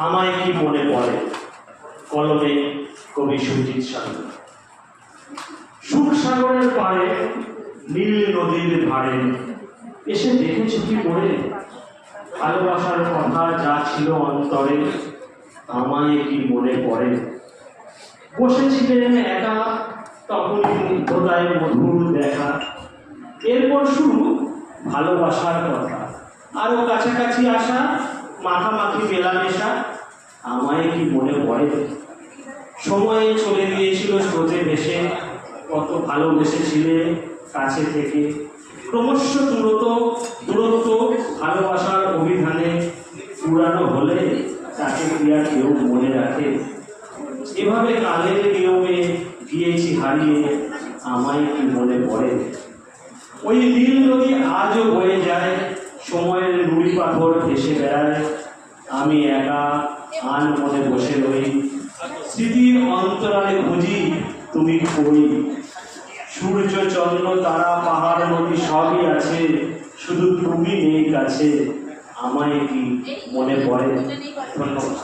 আমায় কি মনে পড়ে। কলমে কবি সুজিত সাগর। সুখ সাগরের পাড়ে নীল নদীর ধারে এসে দেখেছ কি করে ভালোবাসার কথা যা ছিল অন্তরে, আমায় কি মনে পড়ে। বসেছিলেন একা তখন মুগ্ধতায় মধুর দেখা, এরপর শুরু ভালোবাসার কথা, আরো কাছাকাছি আসা, মাখামাখি মেলামেশা, আমায় কি মনে পড়ে। সময়ে চলে গিয়েছিল স্রোতে ভেসে, কত ভালোবেসেছিলে কাছে থেকে। ক্রমশ দূরত্ব ভালোবাসার অভিধানে পুরানো হলে তাকে কি আর কেউ মনে রাখে। এভাবে কালের নিয়মে গিয়েছি হারিয়ে, আমায় কি মনে পড়ে। ওই নীল নদী আজও বয়ে যায়, সময়ের নুড়ি পাথর ভেসে বেড়ায়, আমি একা আন মনে বসে রই। স্মৃতির অন্তরালে খুঁজি তুমি কই। সূর্য চন্দ্র তারা পাহাড় নদী সবই আছে, শুধু তুমি নেই কাছে, আমায় কি মনে পড়ে। ধন্যবাদ।